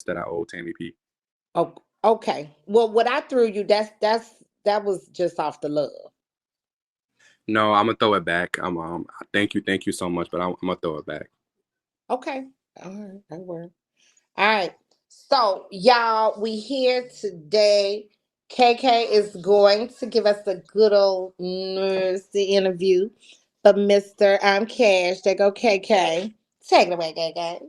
that I owe Tammy P. Oh, okay. Well, what I threw you, that was just off the love. No, I'm gonna throw it back. Thank you so much, but I'm gonna throw it back. Okay. All right. That worked. All right. So, y'all, we here today. KK is going to give us a good old nasty interview. But Mr. Cash, there go KK. Take it away, KK.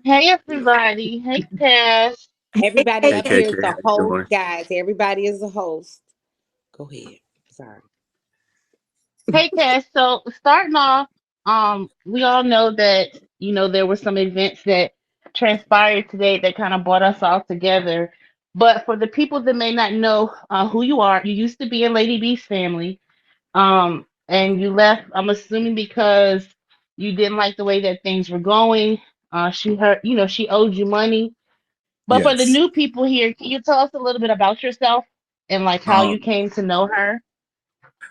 Hey everybody. Hey Cash. Everybody Hey up here KK, is how the you host, doing? guys. Everybody is the host. Go ahead. Sorry. Hey Cash. So starting off, we all know that, there were some events that transpired today that kind of brought us all together. But for the people that may not know who you are, you used to be in Lady B's family. And you left, I'm assuming because you didn't like the way that things were going. She heard, she owed you money. But for the Yes. new people here, can you tell us a little bit about yourself and like how you Um, came to know her?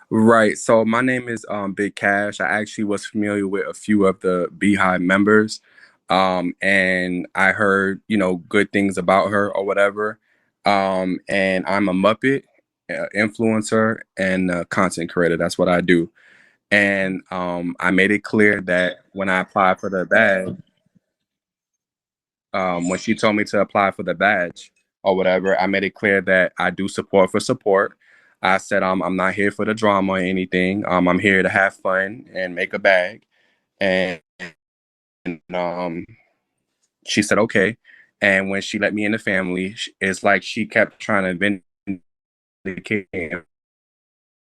right. So my name is Big Cash. I actually was familiar with a few of the Beehive members. And I heard, good things about her or whatever. And I'm a Muppet, influencer, and content creator. That's what I do. And I made it clear that when I applied for the badge, when she told me to apply for the badge or whatever, I made it clear that I do support for support. I said I'm not here for the drama or anything. I'm here to have fun and make a bag. And she said okay. And when she let me in the family, it's like she kept trying to vindicate and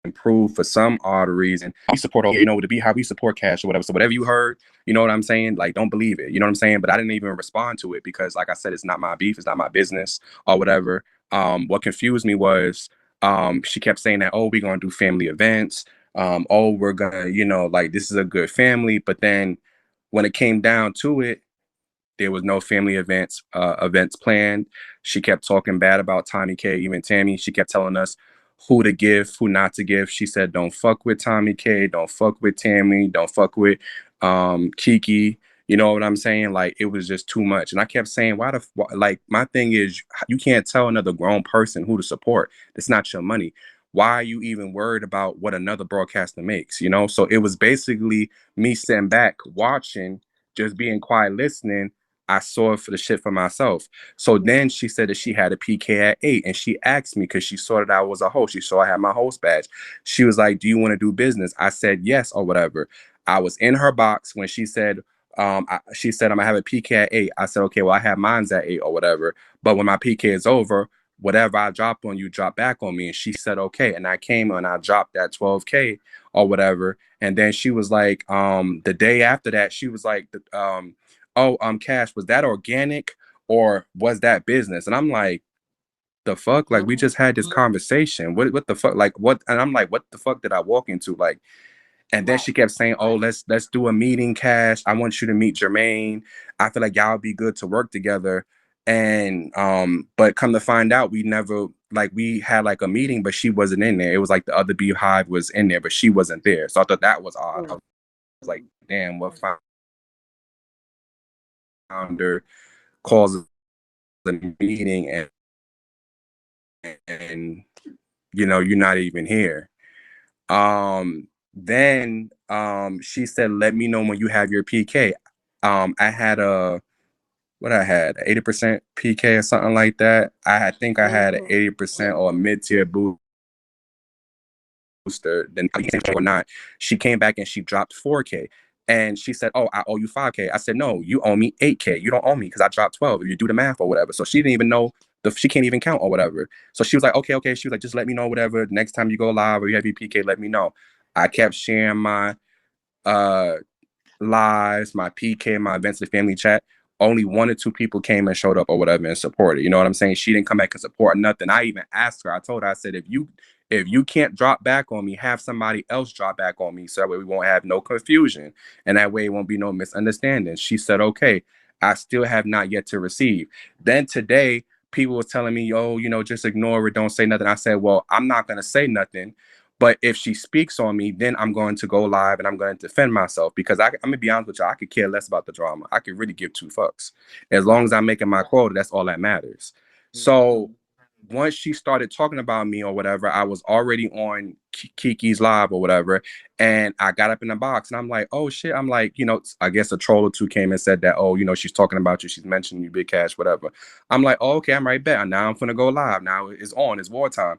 improve for some odd reason. We support, with the Beehive, we support Cash or whatever. So whatever you heard, you know what I'm saying? Like, don't believe it. You know what I'm saying? But I didn't even respond to it because, like I said, it's not my beef. It's not my business or whatever. What confused me was she kept saying that, oh, we're going to do family events. Oh, we're going to, like, this is a good family. But then when it came down to it, there was no family events planned. She kept talking bad about Tomikay, even Tammy. She kept telling us who to give, who not to give. She said, "Don't fuck with Tomikay, don't fuck with Tammy, don't fuck with Kiki." You know what I'm saying? Like it was just too much. And I kept saying, like my thing is you can't tell another grown person who to support. It's not your money. Why are you even worried about what another broadcaster makes? So it was basically me sitting back watching, just being quiet, listening. I saw it for the shit for myself. So then she said that she had a PK at 8, and she asked me because she saw that I was a host. She saw I had my host badge. She was like, "Do you want to do business?" I said yes or whatever. I was in her box when she said, she said I'm gonna have a PK at 8. I said, okay, well I have mine's at 8 or whatever. But when my PK is over, whatever I drop on you, drop back on me. And she said okay, and I came and I dropped that 12K or whatever. And then she was like, the day after that, she was like, oh, Cash, was that organic or was that business? And I'm like, the fuck? Like we just had this conversation. What the fuck? Like what? And I'm like, what the fuck did I walk into? Like, and then she kept saying, oh, let's do a meeting, Cash. I want you to meet Jermaine. I feel like y'all be good to work together. And but come to find out, we never like we had like a meeting, but she wasn't in there. It was like the other Beehive was in there, but she wasn't there. So I thought that was odd. I was like, damn, what founder calls a meeting and you're not even here. Then she said, let me know when you have your PK. I had a what I had 80% PK or something like that. Think I had an 80% or a mid-tier booster. Then or not, she came back and she dropped 4K. And she said, "Oh, I owe you 5K." I said, "No, you owe me 8K. You don't owe me because I dropped 12. If you do the math or whatever." So she didn't even know she can't even count or whatever. So she was like, "Okay, okay." She was like, "Just let me know whatever. Next time you go live or you have your PK, let me know." I kept sharing my uh lives, my PK, my events, the family chat. Only one or two people came and showed up or whatever and supported. You know what I'm saying? She didn't come back and support nothing. I even asked her. I told her, I said, if you can't drop back on me, have somebody else drop back on me so that way we won't have no confusion and that way it won't be no misunderstanding. She said, okay. I still have not yet to receive. Then today, people was telling me, oh, just ignore it, don't say nothing. I said, well, I'm not gonna say nothing. But if she speaks on me, then I'm going to go live and I'm going to defend myself because I'm gonna be honest with you, I could care less about the drama. I could really give two fucks. As long as I'm making my quota, that's all that matters. So once she started talking about me or whatever, I was already on Kiki's live or whatever, and I got up in the box and I'm like, oh shit. I'm like, I guess a troll or two came and said that, oh, she's talking about you, she's mentioning you, BigCash, whatever. I'm like, oh, okay, I'm right back. Now I'm gonna go live. Now it's on, it's wartime.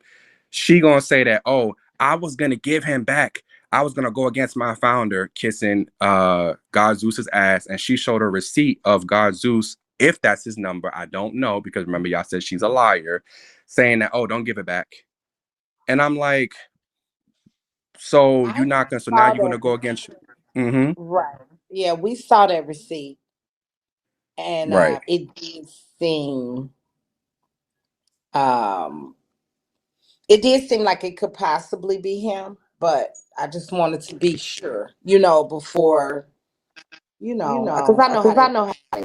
She gonna say that, oh, I was gonna give him back. I was gonna go against my founder kissing God Zeus's ass, and she showed a receipt of God Zeus. If that's his number, I don't know, because remember y'all said she's a liar, saying that, oh, don't give it back. And I'm like, so I you're not gonna, so now saw you're gonna that. go against mm-hmm. Right. Yeah, we saw that receipt, and Right. it did seem um it did seem like it could possibly be him, but I just wanted to be sure, before, because I know how they.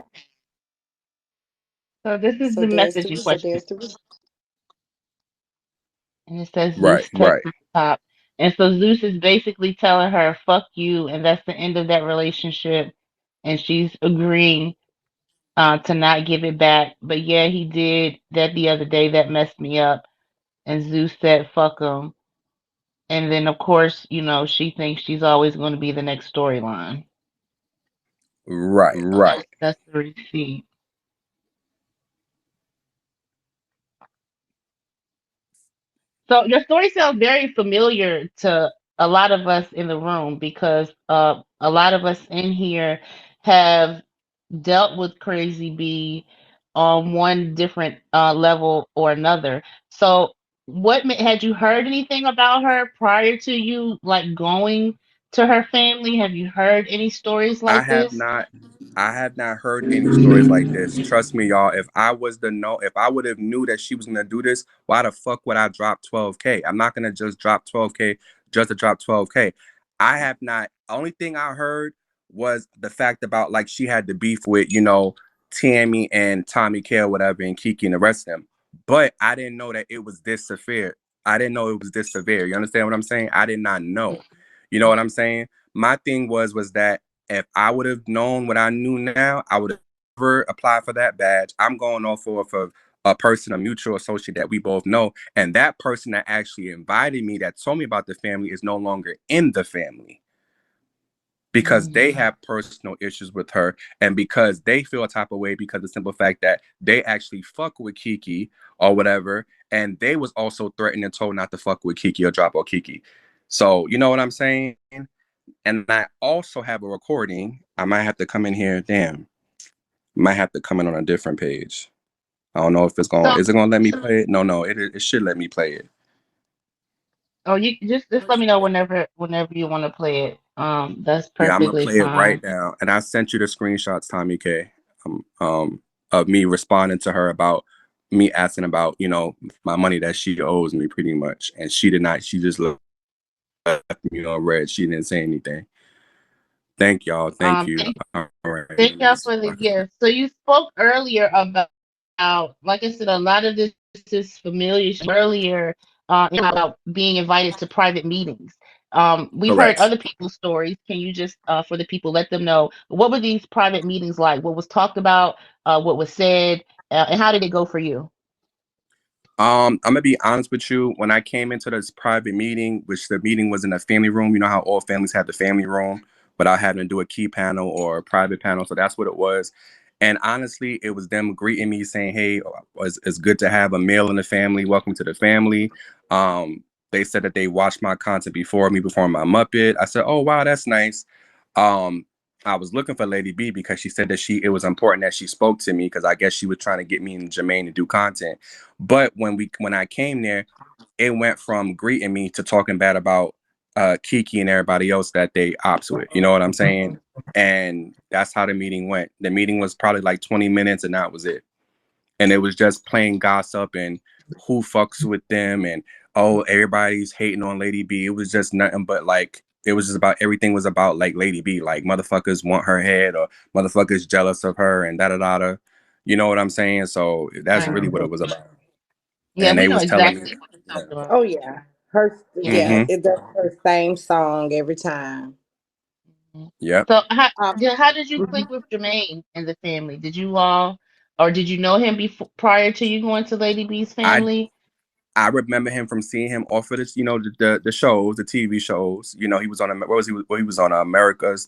So this is So the there's message the in receipt. question. And it says Zeus Right. text Right. at the top. And so Zeus is basically telling her, fuck you, and that's the end of that relationship. And she's agreeing to not give it back. But yeah, he did that the other day. That messed me up. And Zeus said, fuck him. And then, of course, she thinks she's always going to be the next storyline. Right. That's the receipt. So your story sounds very familiar to a lot of us in the room because a lot of us in here have dealt with Crazy B on one different level or another. So, had you heard anything about her prior to you like going to her family? Have you heard any stories I like have this? not. I have not heard any stories like this. Trust me, y'all. If I was to know, if I would have knew that she was gonna do this, why the fuck would I drop 12K? I'm not gonna just drop 12K just to drop 12K. I have not. Only thing I heard was the fact about like she had the beef with Tammy and Tomikay or whatever, and Kiki and the rest of them. But I didn't know that it was this severe. I didn't know it was this severe. You understand what I'm saying? I did not know. You know what I'm saying? My thing was that if I would have known what I knew now, I would have never applied for that badge. I'm going off of a person, a mutual associate that we both know. And that person that actually invited me, that told me about the family, is no longer in the family because they have personal issues with her and because they feel a type of way because of the simple fact that they actually fuck with Kiki or whatever. And they was also threatened and told not to fuck with Kiki or drop on Kiki. So, you know what I'm saying? And I also have a recording. I might have to come in here. Damn. Might have to come in on a different page. I don't know if So, is it going to let me play it? No, it should let me play it. oh, you just let me know whenever you want to play it. That's Yeah, I'm going to perfectly play it right fine. now. And I sent you the screenshots, Tommy K, of me responding to her about me asking about, my money that she owes me pretty much. And she did not, she just left me on red. She didn't say anything. Thank y'all. Thank you. Thank All right. Thank y'all for the gift. So you spoke earlier about, like I said, a lot of this is familiar earlier about being invited to private meetings. We've heard Correct. other people's stories. Can you just, for the people, let them know what were these private meetings like? What was talked about? What was said? And how did it go for you? I'm gonna be honest with you. When I came into this private meeting, which the meeting was in a family room, you know how all families have the family room without having to do a key panel or a private panel. So that's what it was. And honestly, it was them greeting me saying, "Hey, it's good to have a male in the family. Welcome to the family." They said that they watched my content before me, before my Muppet. I said, "Oh wow, that's nice." Um, I was looking for Lady B because she said that it was important that she spoke to me because I guess she was trying to get me and Jermaine to do content. But when I came there, it went from greeting me to talking bad about Kiki and everybody else that they ops with. You know what I'm saying? And that's how the meeting went. The meeting was probably like 20 minutes and that was it. And it was just plain gossip and who fucks with them and oh, everybody's hating on Lady B. It was just nothing but like it was just about everything was about like Lady B. Like motherfuckers want her head or motherfuckers jealous of her and da da da da. You know what I'm saying? So that's Right. really what it was about. Yeah, And we they know was telling me, exactly what you're talking about. Oh yeah, Yeah, Mm-hmm. it does her same song every time. Mhm. Yep. So Um, how did you click mhm, with Jermaine and the family? Did you all, or did you know him before prior to you going to Lady B's I family? I remember him from seeing him off of the shows, the TV shows. He was on what was he? Well, he was on America's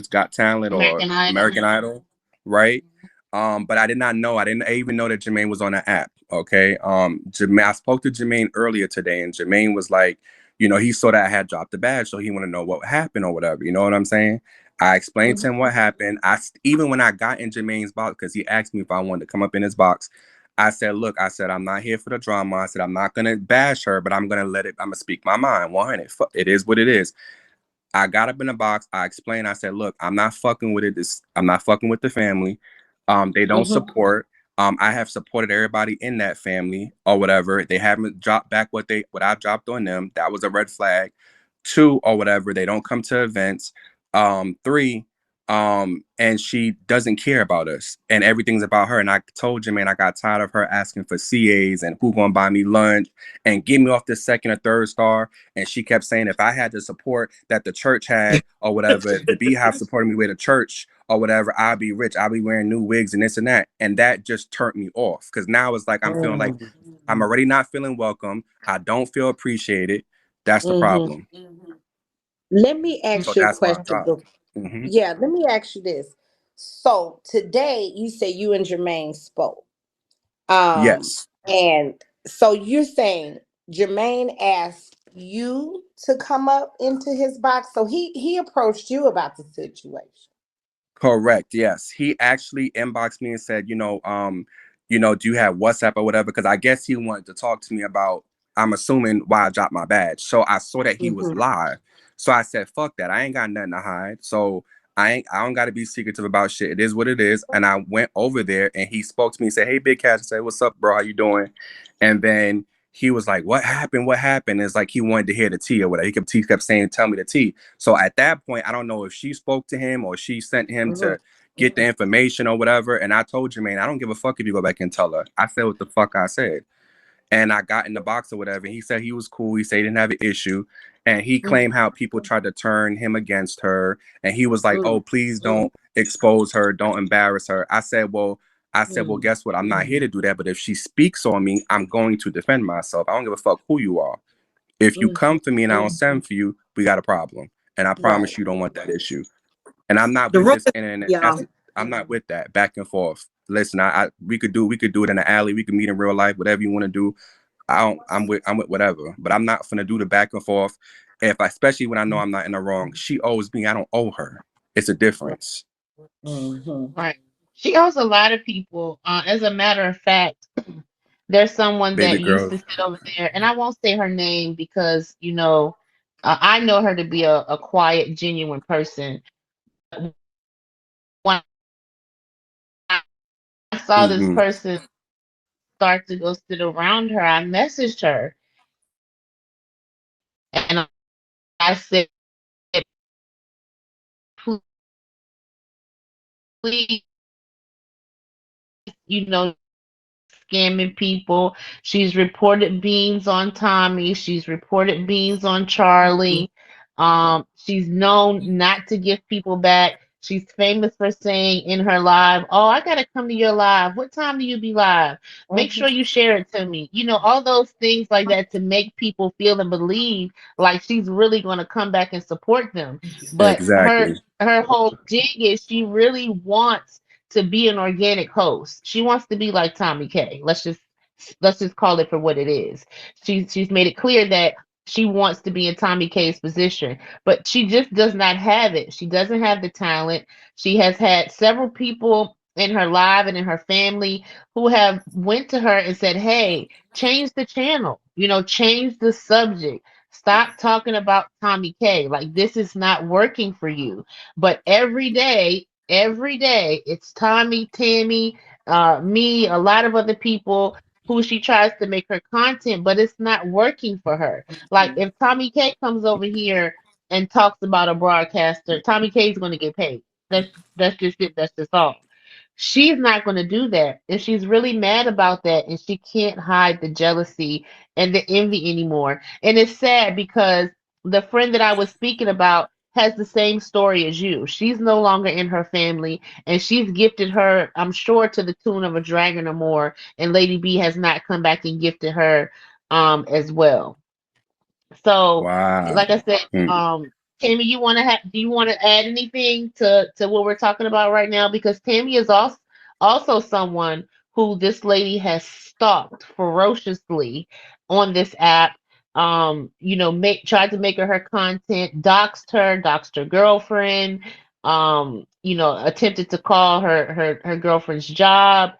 Got Talent or American Idol. American Idol, right? But I did not know. I didn't even know that Jermaine was on the app. Okay. Jermaine, I spoke to Jermaine earlier today, and Jermaine was like, he saw that I had dropped the badge, so he wanted to know what happened or whatever. You know what I'm saying? I explained to him mhm, what happened. Even when I got in Jermaine's box, because he asked me if I wanted to come up in his box. I said, look, I said, I'm not here for the drama. I said, I'm not going to bash her, but I'm going to I'm going to speak my mind 100. It is what it is. I got up in the box. I explained. I said, look, I'm not fucking with it. I'm not fucking with the family. They don't mhm, support. I have supported everybody in that family or whatever. They haven't dropped back what I dropped on them. That was a red flag. Two or whatever. They don't come to events. Three. And she doesn't care about us, and everything's about her. And I told you, man, I got tired of her asking for CAs and who gonna buy me lunch and get me off this second or third star. And she kept saying if I had the support that the church had or whatever, if the beehive supported me with the church or whatever, I'd be rich. I'd be wearing new wigs and this and that. And that just turned me off because now it's like I'm feeling like mhm, I'm already not feeling welcome. I don't feel appreciated. That's the mhm. problem. Let me So ask you a that's why I question. dropped. Hmm. Yeah, let me ask you this. So today you say you and Jermaine spoke. Yes. And so you're saying Jermaine asked you to come up into his box. So he approached you about the situation. Correct. Yes. He actually inboxed me and said, do you have WhatsApp or whatever? Because I guess he wanted to talk to me about, I'm assuming, why I dropped my badge. So I saw that he was Mhm, live. So I said, fuck that. I ain't got nothing to hide. So I don't gotta be secretive about shit. It is what it is. And I went over there and he spoke to me and said, hey, Big Cash. I said, what's up, bro? How you doing? And then he was like, what happened? What happened? It's like he wanted to hear the tea or whatever. He kept saying, tell me the tea. So at that point, I don't know if she spoke to him or she sent him mhm, to get the information or whatever. And I told Jermaine, I don't give a fuck if you go back and tell her. I said what the fuck I said. And I got in the box or whatever. He said he was cool. He said he didn't have an issue. And he mhm, claimed how people tried to turn him against her. And he was like, oh, mhm, please don't expose her. Don't embarrass her. I said, well, mhm, guess what? I'm not here to do that. But if she speaks on me, I'm going to defend myself. I don't give a fuck who you are. If you come mhm. for me and I don't send for you, we got a problem. And I Right. promise you don't want that issue. And I'm not The with room this is, internet. yeah. I'm not with that back and forth. Listen, we could do it in the alley. We could meet in real life. Whatever you want to do. I'm with whatever. But I'm not gonna do the back and forth. Especially when I know I'm not in the wrong. She owes me. I don't owe her. It's a difference, Mhm, Right. She owes a lot of people. As a matter of fact, there's someone baby that used girl. to sit over there, and I won't say her name because, I know her to be a quiet, genuine person. When I saw this Mm-hmm. person start to go sit around her, I messaged her and I said, please, you know, scamming people. She's reported beans on Tommy. She's reported beans on mhm, Charlie. She's known not to give people back. She's famous for saying in her live, "Oh, I gotta come to your live. What time do you be live? Make mhm, sure you share it to me." All those things like that to make people feel and believe like she's really gonna come back and support them. But her Exactly. her whole jig is she really wants to be an organic host. She wants to be like Tommy K. Let's just call it for what it is. She's made it clear that she wants to be in Tommy K's position, but she just does not have it. She doesn't have the talent. She has had several people in her live and in her family who have went to her and said, "Hey, change the channel. Change the subject. Stop talking about Tommy K. Like this is not working for you." But every day, it's Tommy, Tammy, me, a lot of other people who she tries to make her content, but it's not working for her. Like if Tommy K comes over here and talks about a broadcaster, Tommy K is going to get paid. That's just it. That's just all. She's not going to do that. And she's really mad about that. And she can't hide the jealousy and the envy anymore. And it's sad because the friend that I was speaking about has the same story as you. She's no longer in her family, and she's gifted her, I'm sure, to the tune of a dragon or more. And Lady B has not come back and gifted her as well. So, Wow. like I said, Mm. Tammy, do you want to add anything to what we're talking about right now? Because Tammy is also someone who this lady has stalked ferociously on this app. Tried to make her content, doxed her girlfriend. Attempted to call her girlfriend's job.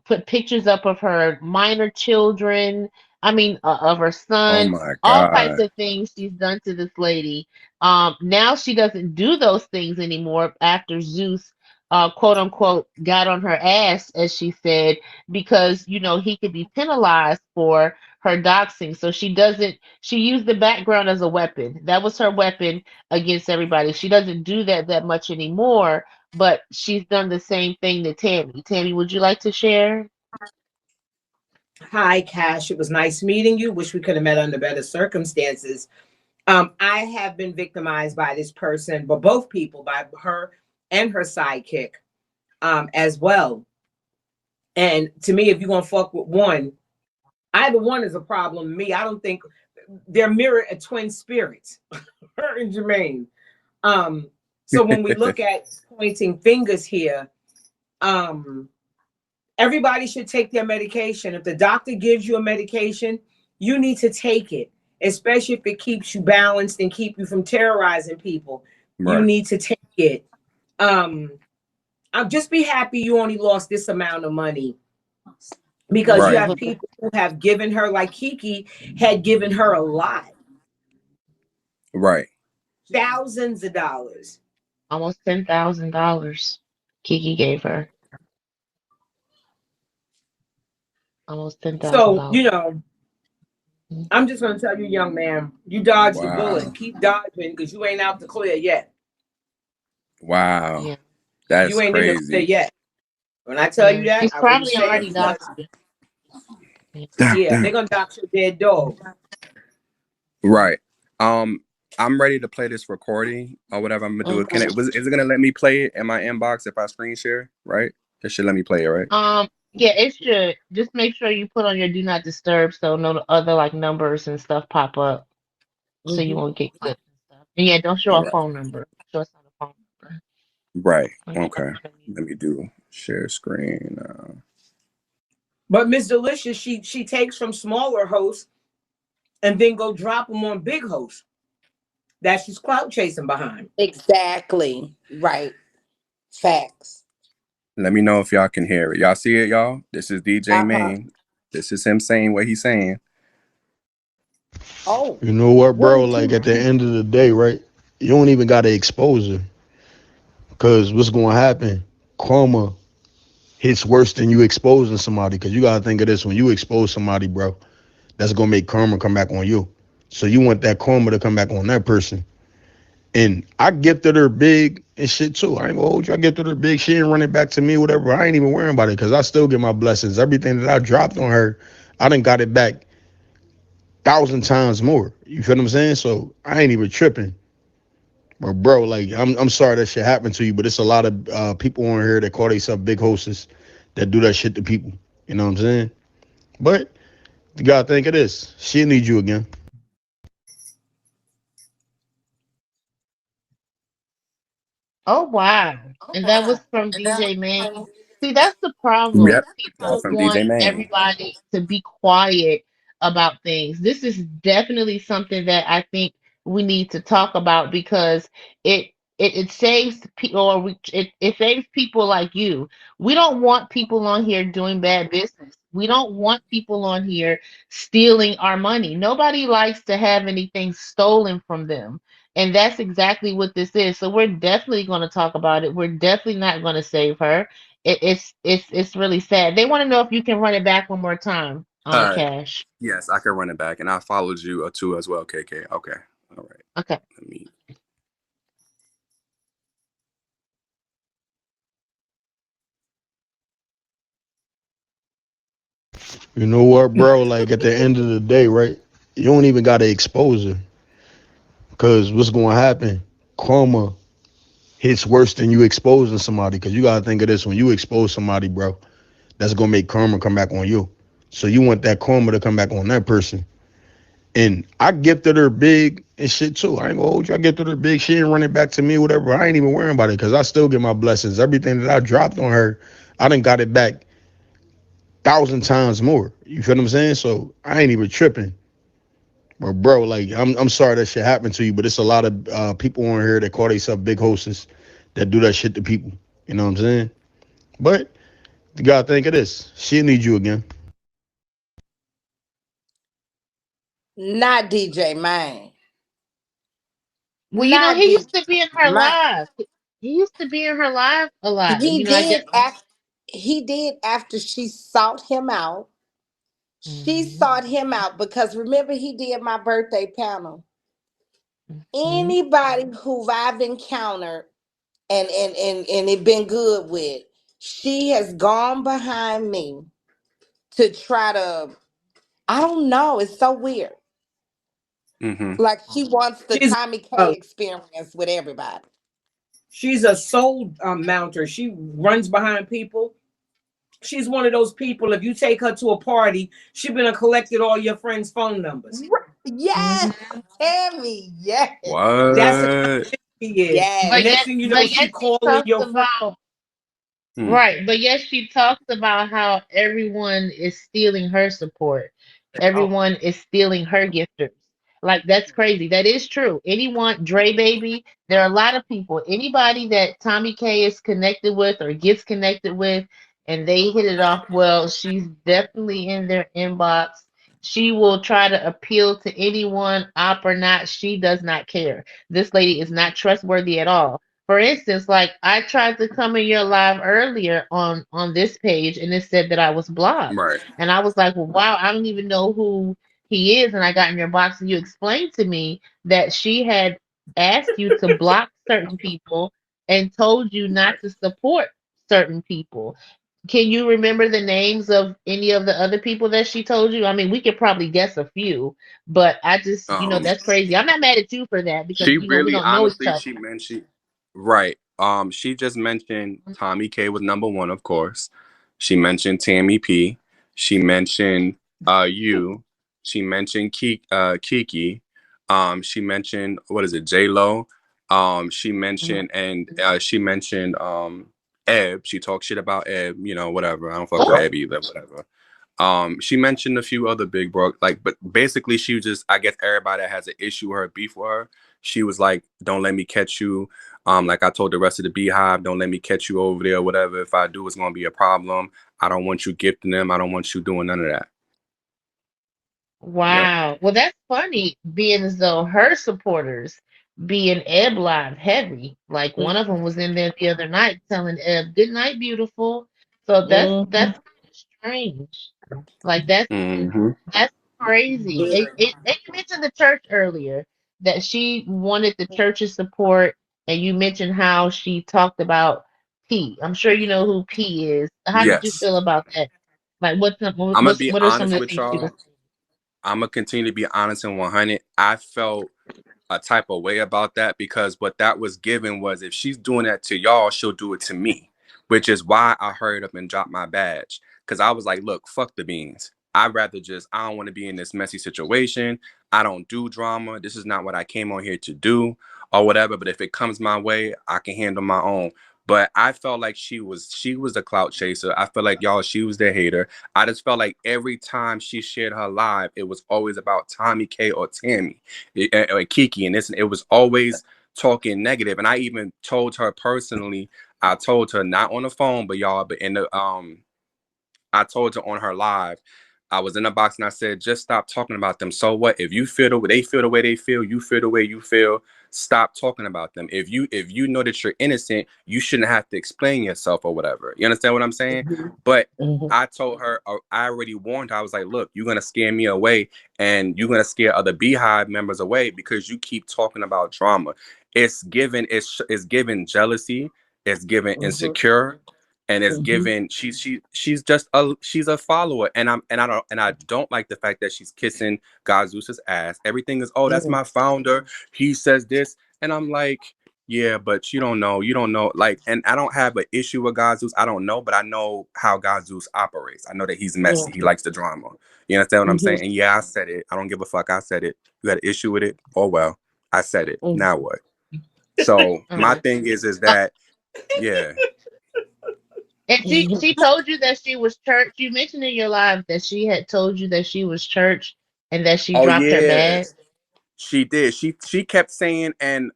Put pictures up of her minor children. I mean, of her Oh son, my all types God. of things she's done to this lady. Now she doesn't do those things anymore after Zeus, quote unquote, got on her ass, as she said, because, he could be penalized for her doxing. So she used the background as a weapon. That was her weapon against everybody. She doesn't do that much anymore, but she's done the same thing to Tammy. Tammy, would you like to share? Hi, Cash. It was nice meeting you. Wish we could have met under better circumstances. I have been victimized by this person, but both people, by her and her sidekick, as well. And to me, if you're gonna fuck with one, either one is a problem. Me, I don't think they're mirror twin spirits, her and Jermaine. So when we look at pointing fingers here, um, everybody should take their medication. If the doctor gives you a medication, you need to take it, especially if it keeps you balanced and keep you from terrorizing people. You Right. need to take it. I'll just be happy you only lost this amount of money, because you Right. have people who have given her, like Kiki had given her a lot, Right. thousands of dollars. Almost $10,000 Kiki gave her. Almost So, $10,000. I'm just going to tell you, young man, you dodged the Wow. bullet. Keep dodging, because you ain't out the clear yet. Wow. Yeah. You That's ain't in the clear crazy. yet. When I tell you Yeah. that, She's I really probably say it, already because doxed you. Damn, yeah, they're damn. gonna dox your dead dog. Right. I'm ready to play this recording or whatever I'm gonna do. Okay. Is it gonna let me play it in my inbox if I screen share? Right? It should let me play it, right? Yeah, it should. Just make sure you put on your do not disturb so no other like numbers and stuff pop up so you Mm-hmm. won't get clipped and stuff. And yeah, don't show a Right. phone number. Show us not a phone number. Right. Okay, I'm Okay. gonna mute. Let me do share screen. But Miss Delicious, she takes from smaller hosts and then go drop them on big hosts that she's clout chasing behind. Exactly. Right. Facts. Let me know if y'all can hear it. Y'all see it, y'all? This is DJ Uh-huh. Main. This is him saying what he's saying. Oh, You know what, what bro? did Like you at the end of the day, right? You don't even gotta expose her, cause what's gonna happen? Karma hits worse than you exposing somebody. Cause you gotta think of this: when you expose somebody, bro, that's gonna make karma come back on you. So you want that karma to come back on that person. And I gifted her big and shit too. I ain't gonna hold you. I gifted her big. She ain't running back to me, whatever. I ain't even worrying about it, cause I still get my blessings. Everything that I dropped on her, I done got it back 1,000 times more. You feel what I'm saying? So I ain't even tripping. But bro, like I'm sorry that shit happened to you, but it's a lot of people on here that call themselves big hosts that do that shit to people. You know what I'm saying? But you gotta think of this. She'll need you again. Oh wow. And that was from DJ Main. See, that's the problem. Yep. That's People from want DJ Main. everybody to be quiet about things. This is definitely something that I think we need to talk about because it saves people it saves people like you. We don't want people on here doing bad business. We don't want people on here stealing our money. Nobody likes to have anything stolen from them. And that's exactly what this is. So we're definitely going to talk about it. We're definitely not going to save her. It's really sad. They want to know if you can run it back one more time, All right. Cash. Yes, I can run it back. And I followed you too as well, KK. Okay. All right. Okay. Let me You know what, bro? Like at the end of the day, right? You don't even gotta expose her, cause what's gonna happen? Karma hits worse than you exposing somebody. Cause you gotta think of this: when you expose somebody, bro, that's gonna make karma come back on you. So you want that karma to come back on that person. And I gifted her big and shit too. I ain't gonna hold you. I gifted her big. She ain't running back to me, whatever. I ain't even worrying about it because I still get my blessings. Everything that I dropped on her, I done got it back 1,000 times more. You feel what I'm saying? So I ain't even tripping. But bro, like I'm sorry that shit happened to you, but it's a lot of people on here that call themselves big hostess that do that shit to people. You know what I'm saying? But you gotta think of this. She'll need you again. Not DJ man. Well, you know, Not he DJ used to be in her man. live. He used to be in her live a lot. He You know, I guess. did after she sought him out. She Mhm, sought him out because remember he did my birthday panel. mhm. Anybody who I've encountered and it been good with, she has gone behind me to try to, I don't know, it's so weird. Mm-hmm. Like she wants the She's Tommy K a experience with everybody. she's a soul mounter. She runs behind people. She's one of those people. If you take her to a party, she been collected all your friends' phone numbers. Yes, Mhm. Tammy. Yes, That's the kind What? of bitch she is. yes. And next thing you know, But she yet she calling talks your friend. about Hmm. right. But yet she talks about how everyone is stealing her support. Oh, Everyone is stealing her gifters. Like that's crazy. That is true. Anyone, Dre Baby, there are a lot of people. Anybody that Tommy K is connected with or gets connected with, and they hit it off well, she's definitely in their inbox. She will try to appeal to anyone, op or not. She does not care. This lady is not trustworthy at all. For instance, like I tried to come in your live earlier on this page, and it said that I was blocked, Right. and I was like, well, wow, I don't even know who he is. And I got in your box, and you explained to me that she had asked you to block certain people and told you not Right. to support certain people. Can you remember the names of any of the other people that she told you? I mean, we could probably guess a few, but I just, Um, that's crazy. I'm not mad at you for that because she we really, don't know each honestly, other. she mentioned, right. She just mentioned Tommy K was number one, of course. She mentioned Tammy P. She mentioned you. She mentioned Kiki. She mentioned what is it, J Lo. She Mhm. mentioned she mentioned Eb. She talked shit about Eb, whatever. I don't fuck with Oh, Eb either, whatever. She mentioned a few other big bro, like, but basically she was just, I guess everybody that has an issue with her, beef with her, she was like, don't let me catch you. Like I told the rest of the beehive, don't let me catch you over there, whatever. If I do, it's gonna be a problem. I don't want you gifting them. I don't want you doing none of that. Yep. wow. Well, that's funny, being as though her supporters be in Eb Live heavy. Like one of them was in there the other night telling Eb, "Good night, beautiful." So that's mm-hmm. kind of strange. Like Mm-hmm. that's crazy. And you mentioned the church earlier that she wanted the church's support, and you mentioned how she talked about P. I'm sure you know who P is. How did you Yes. feel about that? Like, I'm gonna be what are some honest of the with things she was y'all. I'm gonna continue to be honest and 100. I felt a type of way about that because what that was given was if she's doing that to y'all, she'll do it to me, which is why I hurried up and dropped my badge because I was like, look, fuck the beans. I'd rather I don't want to be in this messy situation. I don't do drama. This is not what I came on here to do or whatever. But if it comes my way, I can handle my own. But I felt like she was a clout chaser. I feel like y'all, she was the hater. I just felt like every time she shared her live, it was always about Tommy K or Tammy or Kiki, and it was always talking negative. And I even told her personally, I told her not on the phone, but y'all, but in the I told her on her live, I was in the box and I said, just stop talking about them. So what? If you feel the way they feel, the way they feel, you feel the way you feel. Stop talking about them. If you know that you're innocent, you shouldn't have to explain yourself or whatever. You understand what I'm saying? But Mm-hmm. I told her, I already warned her. I was like, look, you're gonna scare me away, and you're gonna scare other Beehive members away because you keep talking about drama. It's given jealousy. It's given Mm-hmm. insecure. and it's given. She's just she's a follower, and I don't like the fact that she's kissing God Zeus's ass. Everything is, oh, that's my founder. He says this, and I'm like, yeah, but you don't know, like, and I don't have an issue with God Zeus. I don't know, but I know how God Zeus operates. I know that he's messy. He likes the drama. You understand what I'm saying? And yeah, I said it. I don't give a fuck. I said it. You had an issue with it? Oh well, I said it. Now what? So my thing is that, yeah. And she told you that she was church. You mentioned in your live that she had told you that she was church and that she Oh dropped her yeah. badge. She did. She kept saying, and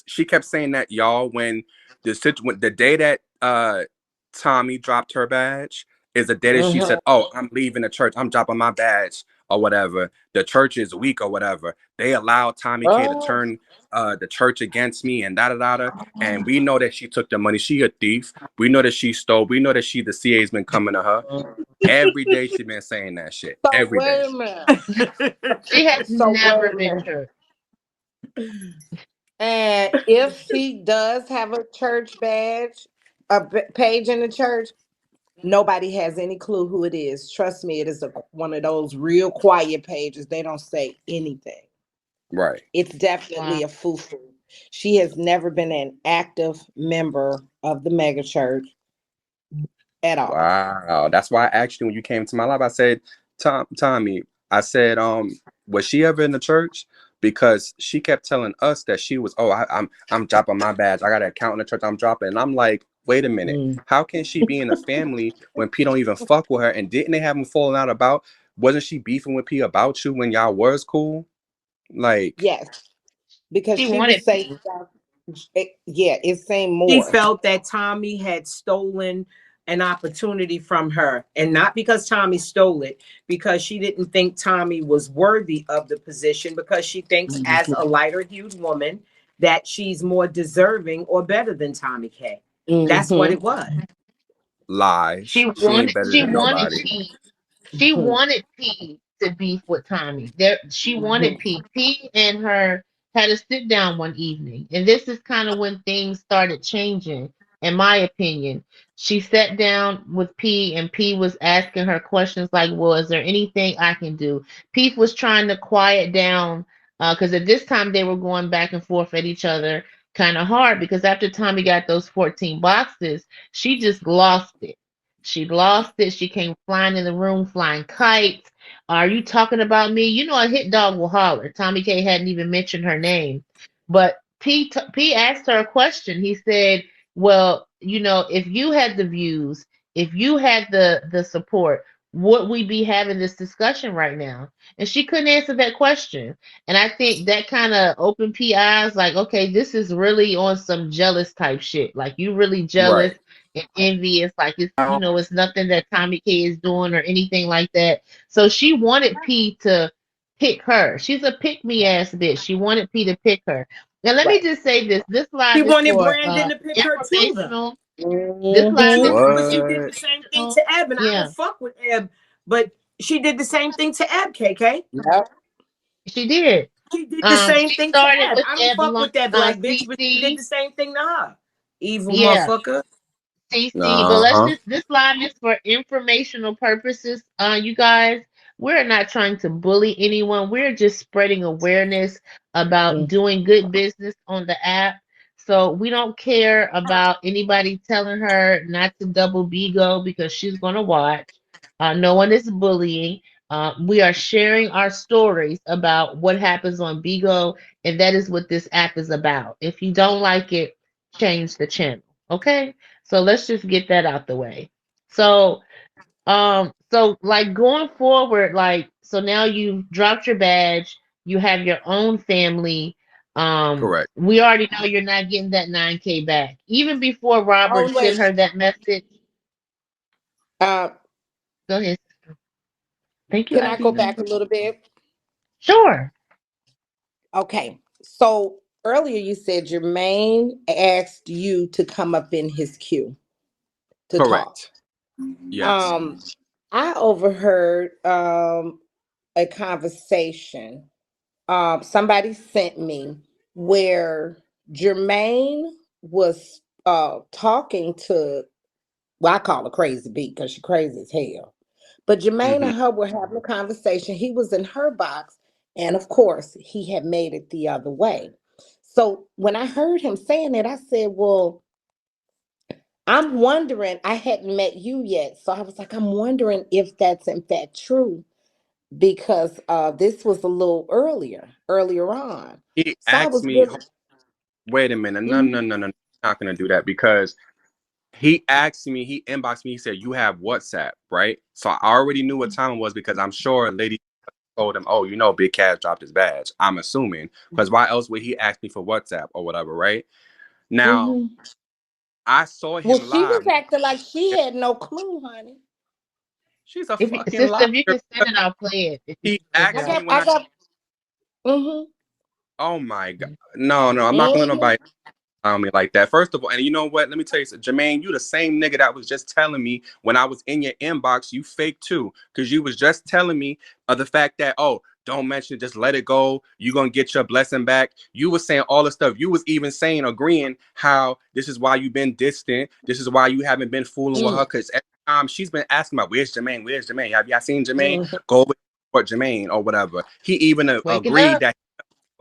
she kept saying that, y'all, when the day that Tommy dropped her badge is the day that she said, oh, I'm leaving the church. I'm dropping my badge or whatever. The church is weak or whatever. They allowed Tommy K to turn the church against me and da da da da. And we know that she took the money. She a thief. We know that she stole. We know that the CA's been coming to her. Every day she been saying that shit. So Every day. wait a minute. She has So wait never a been minute. church. And if she does have a church badge, page in the church, nobody has any clue who it is. Trust me, it is one of those real quiet pages. They don't say anything. Right. It's definitely a foo-foo. She has never been an active member of the mega church at all. Wow. That's why I asked you when you came to my live. I said, Tommy, I said, was she ever in the church? Because she kept telling us that she was, oh, I'm dropping my badge. I got an account in the church. I'm dropping. And I'm like, wait a minute. How can she be in a family when P don't even fuck with her? And didn't they have him falling out about? Wasn't she beefing with P about you when y'all was cool? Like, Yes, because She she would wanted say stuff. Yeah, it's saying She more. felt that Tommy had stolen an opportunity from her, and not because Tommy stole it, because she didn't think Tommy was worthy of the position, because she thinks as a lighter hued woman that she's more deserving or better than Tommy K. That's what it was. lies. She ain't better she than wanted nobody. P. She wanted P to beef with Tommy. She wanted P. P and her had a sit down one evening, and this is kind of when things started changing, in my opinion. She sat down with P, and P was asking her questions like, "Well, is there anything I can do?" P was trying to quiet down because at this time they were going back and forth at each other kind of hard because after Tommy got those 14 boxes, she just lost it. She lost it. She came flying in the room, flying kites. Are you talking about me? You know, a hit dog will holler. Tommy K hadn't even mentioned her name. But P asked her a question. He said, well, you know, if you had the views, if you had the support, would we be having this discussion right now? And she couldn't answer that question. And I think that kind of opened P eyes like, okay, this is really on some jealous type shit. Like you really jealous Right. and envious. Like it's it's nothing that Tommy K is doing or anything like that. So she wanted P to pick her. She's a pick me ass bitch. She wanted P to pick her. Now let me Right. just say this. This She live is wanted for Brandon to pick her too, though. informational. This But live she is did, for but she did the What? same thing informational. to Eb, and I Yeah, don't fuck with Eb, but she did the same thing to Eb, KK. Yep. she did. She did the same She thing to started Eb. with I don't Ed fuck with that black bitch, but she did CC. the same thing to her. Evil Yeah, motherfucker. CC, but let's Uh-huh. just this live is for informational purposes. You guys, we're not trying to bully anyone. We're just spreading awareness about doing good business on the app. So we don't care about anybody telling her not to double Bigo because she's gonna watch. No one is bullying. We are sharing our stories about what happens on Bigo, and that is what this app is about. If you don't like it, change the channel. Okay? So let's just get that out the way. So, so like going forward, like so now you've dropped your badge, you have your own family. Correct. We already know you're not getting that 9K back. Even before Robert Oh sent wait. her that message. Uh, Go ahead. Thank you, can I go Ivy. back a little bit? Sure. Okay. So earlier you said Jermaine asked you to come up in his queue to talk. Correct. Yes. Um, I overheard a conversation somebody sent me where Jermaine was talking to Well, I call her Crazy B because she's crazy as hell. But Jermaine Hmm. and her were having a conversation. He was in her box, and of course, he had made it the other way. So when I heard him saying it, I said, "Well, I'm wondering. I hadn't met you yet, so I was like, I'm wondering if that's in fact true because this was a little earlier on. He So I asked was me, really, wait a minute, no, no, Mhm, no, no, no, not gonna do that because he asked me, he inboxed me, he said, you have WhatsApp, right? So I already knew what time it was because I'm sure a lady told him, oh, Big Cash dropped his badge. I'm assuming. Because why else would he ask me for WhatsApp or whatever, right? Now, mhm. I saw Well, him she live. was acting like she had no clue, honey. She's a If you, fucking sister, liar. if you can send it, I'll play it. If you He can send it, I asked I'll. me got, when I I, got, mm-hmm, oh my God. No, no, I'm not gonna let mm-hmm. nobody on me like that. First of all, and you know what? Let me tell you something. Jermaine, you the same nigga that was just telling me when I was in your inbox, you fake too. Because you was just telling me of the fact that, oh, don't mention it, just let it go. You're gonna get your blessing back. You was saying all the stuff. You was even saying, agreeing how this is why you've been distant. This is why you haven't been fooling with her. Cause every time she's been asking about where's Jermaine? Where's Jermaine? Have y'all seen Jermaine? Mm-hmm. Go with Jermaine or whatever. He even Waking agreed up. that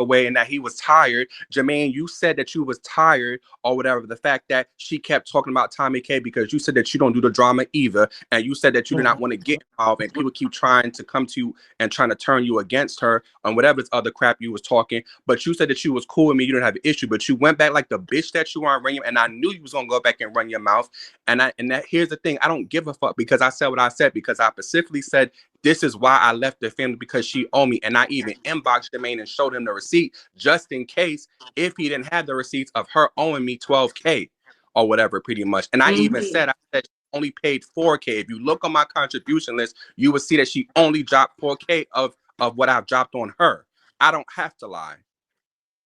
away and that he was tired. Jermaine, you said that you was tired or whatever. The fact that she kept talking about Tommy K because you said that you don't do the drama either. And you said that you do not want to get involved and people keep trying to come to you and trying to turn you against her on whatever this other crap you was talking. But you said that you was cool with me. You didn't have an issue, but you went back like the bitch that you are and ran and I knew you was going to go back and run your mouth. And that here's the thing. I don't give a fuck because I said what I said because I specifically said this is why I left the family because she owed me. And I even inboxed Jermaine and showed him the receipt just in case if he didn't have the receipts of her owing me 12K or whatever, pretty much. And I even Mm-hmm. said, I said she only paid 4K. If you look on my contribution list, you will see that she only dropped 4K of what I've dropped on her. I don't have to lie.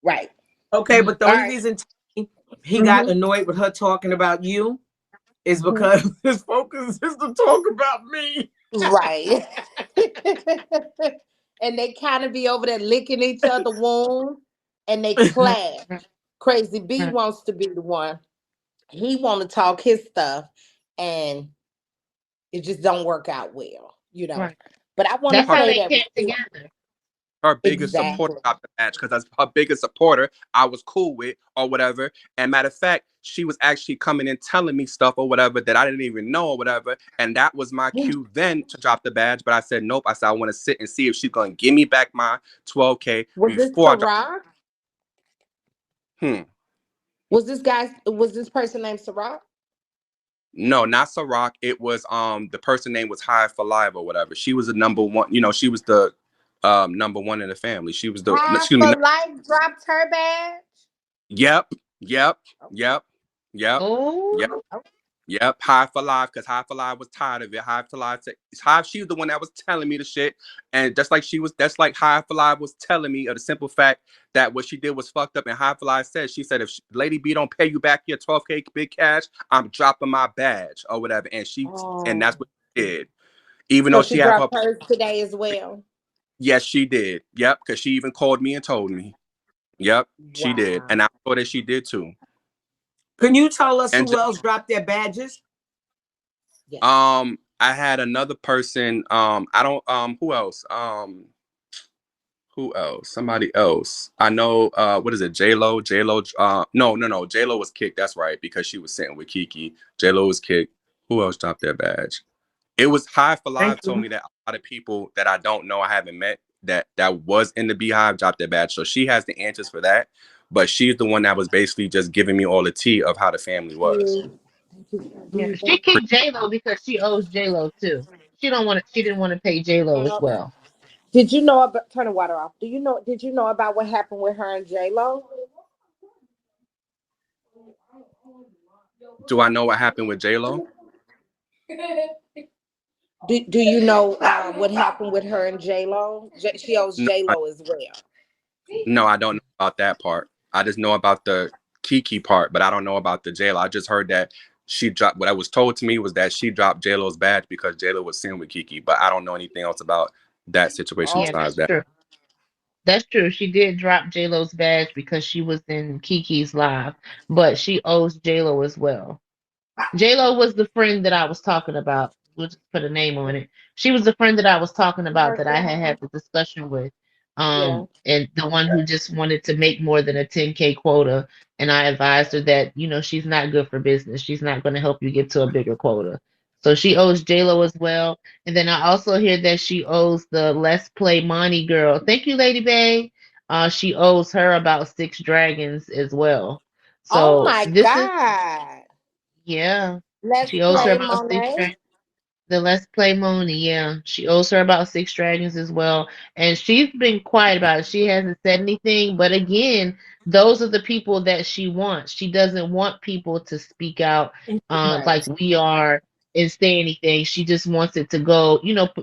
Right. Okay, but the All only right. reason he got Mm-hmm. annoyed with her talking about you is Mm-hmm. because his focus is to talk about me. Right. And they kind of be over there licking each other wounds and they Right, clash. right, Crazy B right, wants to be the one. He want to talk his stuff and it just don't work out well. right. But I want That's to Her how say they that came together. her biggest supporter exactly. got the match because that's her biggest supporter I was cool with or whatever. And matter of fact, she was actually coming in telling me stuff or whatever that I didn't even know or whatever. And that was my cue then to drop the badge. But I said, nope. I said, I want to sit and see if she's going to give me back my 12K Was this before I drop. Ciroc? Hmm. Was this person named Ciroc? No, not Ciroc. It was the person name was High for Live or whatever. She was the number one, she was the number one in the family. She was the Half excuse me. for Life dropped her badge. Yep, yep, yep, yep, Oh, yep. Yep, High for Life, because High for Life was tired of it. High for Life, she was the one that was telling me the shit, and that's like High for Life was telling me of the simple fact that what she did was fucked up. And High for Life said, she said, if Lady B don't pay you back your 12K big cash, I'm dropping my badge or whatever. And Oh, that's what she did. Even so though she she have her, dropped hers today as well. yes, she did. Yep, because she even called me and told me. Yep, she did, Wow. and I thought that she did too. Can you tell us And who else dropped their badges? Yes. I had another person. I don't. Who else? Who else? Somebody else. I know. What is it? J Lo. J Lo. No, no, no. J Lo was kicked. That's right, because she was sitting with Kiki. J Lo was kicked. Who else dropped their badge? It was High for thank Live told you. me that a lot of people that I don't know, I haven't met, that was in the Beehive dropped their badge. So she has the answers for that. But she's the one that was basically just giving me all the tea of how the family was. Yeah, she kicked J Lo because she owes J Lo too. She don't want to. She didn't want to pay J Lo as well. Did you know about turn the water off? Did you know about what happened with her and J Lo? Do I know what happened with J Lo? Do you know what happened with her and J Lo? She owes No, J Lo as well. no, I don't know about that part. I just know about the Kiki part, but I don't know about the J-Lo. I just heard that she dropped. What I was told to me was that she dropped J-Lo's badge because J-Lo was seen with Kiki, but I don't know anything else about that situation Oh, Yeah, besides that's that. true. That's true. She did drop J Lo's badge because she was in Kiki's live, but she owes J Lo as well. J-Lo was the friend that I was talking about. We'll just put a name on it. She was the friend that I was talking about that I had the discussion with. Yeah. And the one who just wanted to make more than a 10K quota. And I advised her that, she's not good for business. She's not going to help you get to a bigger quota. So she owes J-Lo as well. And then I also hear that she owes the Let's Play Monty girl. Thank you, Lady Bay. She owes her about 6 dragons as well. Oh So my this is, God. yeah. Let's She owes her play about six Monet. dragons. The Let's Play Moni, yeah. She owes her about 6 dragons as well. And she's been quiet about it. She hasn't said anything. But again, those are the people that she wants. She doesn't want people to speak out Right. like we are and say anything. She just wants it to go,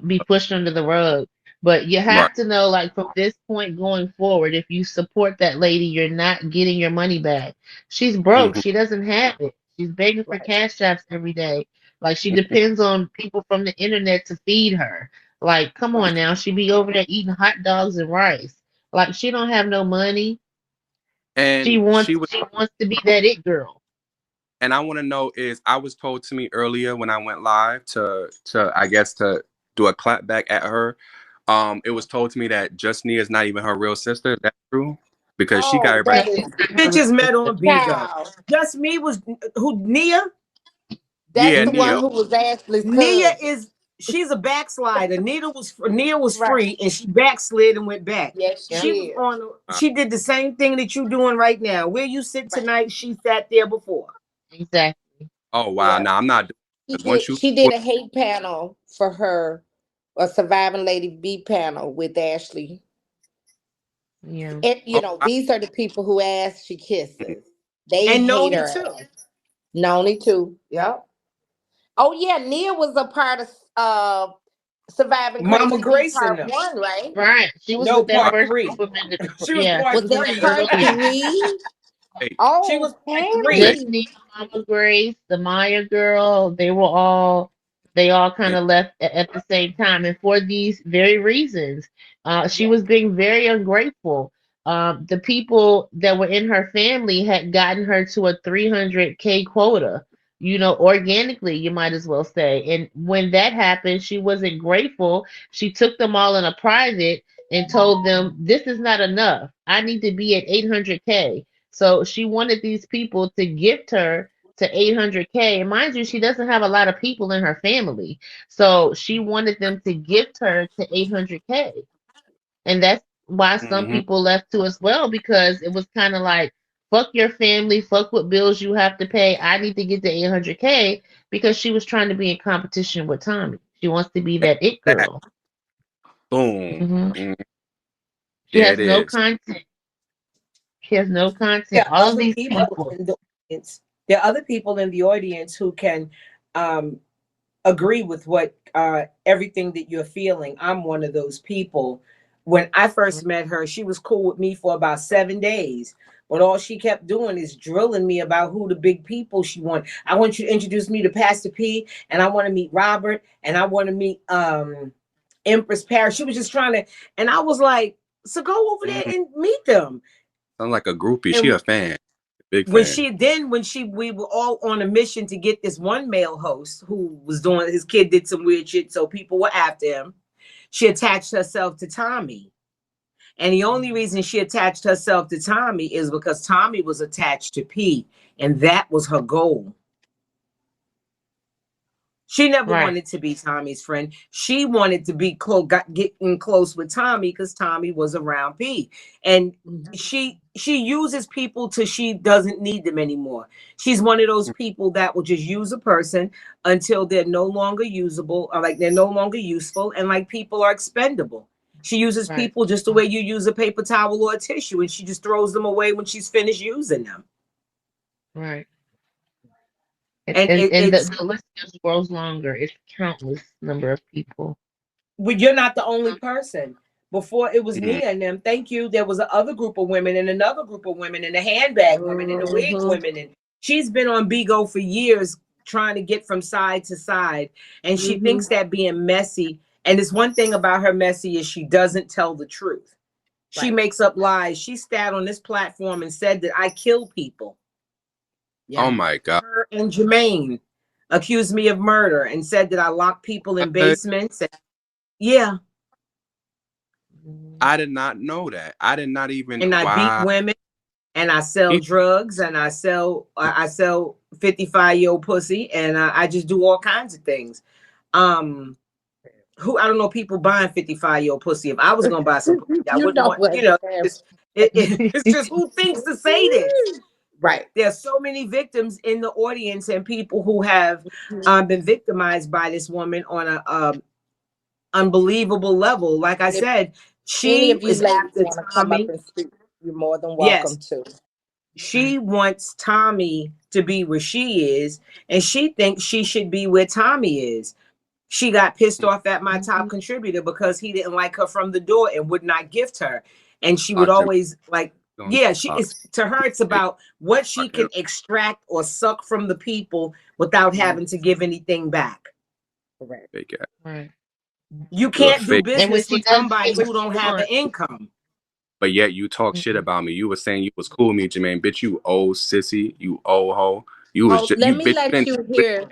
be pushed under the rug. But you Right. have to know, like, from this point going forward, if you support that lady, you're not getting your money back. She's broke. Hmm. She doesn't have it. She's begging for Right. cash apps every day. Like she depends on people from the internet to feed her. Like, come on now, she be over there eating hot dogs and rice. Like she don't have no money. She And wants she was, she wants to be that it girl. and I want to know is I was told to me earlier when I went live to I guess to do a clap back at her. It was told to me that Justine is not even her real sister. Is that true? Because she got Oh, everybody. that No, is she's not her real Bitches met sister. on Bigo. child. Just me was who Nia? That's Yeah, the one Nia. who was Ashley's Nia cousin. is she's a backslider. Nia was Right. free and she backslid and went back. Yes, she Yep. She was did. on. Uh, She did the same thing that you doing right now. Where you sit Right. tonight, she sat there before. Exactly. oh wow. Yeah. Now I'm not She because once did you she did support, a hate panel for her, a surviving lady B panel with Ashley. Yeah. And oh wow. these are the people who ass she kisses. They And hate Noni her too. ass. Noni too. Yep. Oh yeah, Nia was a part of Surviving Mama Crazy B Grace in Part them. One, right? Right. She was No, with that Right. part first group three. of men. She was Yeah, she Was part was in that the three. early part days. three? Hey, She Oh, was part three. hey, Destiny, Mama Grace, the Maya girl, they all kind hey, of left at the same time. And for these very reasons, she yeah. was being very ungrateful. The people that were in her family had gotten her to a 300K quota, organically, you might as well say. And when that happened, she wasn't grateful. She took them all in a private and told them, this is not enough. I need to be at 800K. So she wanted these people to gift her to 800K. And mind you, she doesn't have a lot of people in her family. So she wanted them to gift her to 800K. And that's why some mm-hmm. people left too as well, because it was kind of like, fuck your family, fuck what bills you have to pay. I need to get to 800K because she was trying to be in competition with Tommy. She wants to be that it That girl. boom. Hmm. Mm, She yeah, has it no is. content. She has no There content. are All of other these people people. in the audience. There are other people in the audience who can um, agree with what everything that you're feeling. I'm one of those people. When I first met her, she was cool with me for about 7 days. But all she kept doing is drilling me about who the big people she want. I want you to introduce me to Pastor P, and I want to meet Robert, and I want to meet Empress Paris. She was just trying to, and I was like, so go over there Mm, and meet them. sounds like a groupie. She And a fan, big when fan. she then when she we were all on a mission to get this one male host who was doing his kid did some weird shit, so people were after him. She attached herself to Tommy. And the only reason she attached herself to Tommy is because Tommy was attached to Pete, and that was her goal. She never Right. wanted to be Tommy's friend. She wanted to be close, getting close with Tommy because Tommy was around Pete. And Mhm. she uses people till she doesn't need them anymore. She's one of those people that will just use a person until they're no longer usable, or like they're no longer useful, and like people are expendable. She uses Right. people just the way you use a paper towel or a tissue, and she just throws them away when she's finished using them. Right. And, And and, it, and the, it's the list just grows longer. It's countless number of people. well, you're not the only person. Before it was Mm, Nia and them, thank you. There was another group of women and another group of women and the handbag women and the wig Mhm. women. And she's been on Bigo for years trying to get from side to side. And she thinks Mhm. that being messy. And it's one thing about her messy is she doesn't tell the truth. She Right. makes up lies. She sat on this platform and said that I kill people. Yeah. Oh my God. Her and Jermaine accused me of murder and said that I locked people in basements. Yeah. I did not know that. I did not even. And I beat Wow. women and I sell drugs and I sell 55-year-old pussy and I just do all kinds of things. Who I don't know people buying 55-year-old pussy. If I was gonna buy some pussy, I wouldn't want, what? it's just who thinks to say this. Right. There's so many victims in the audience and people who have been victimized by this woman on a unbelievable level. Like I said, Any she of you is ladies after want to come up Tommy. and speak, you're more than welcome Yes, to. she wants Tommy to be where she is, and she thinks she should be where Tommy is. She got pissed off at my top contributor because he didn't like her from the door and would not gift her. And she would always like, yeah, she is to her, it's about what she can extract or suck from the people without having to give anything back. Correct. Right. You can't do business And when she with does somebody get who what don't she have an wants, income. But yet you talk shit about me. You were saying you was cool with me, Jermaine. Bitch, you old sissy. You old hoe. You was just Let you me bitch. let you hear.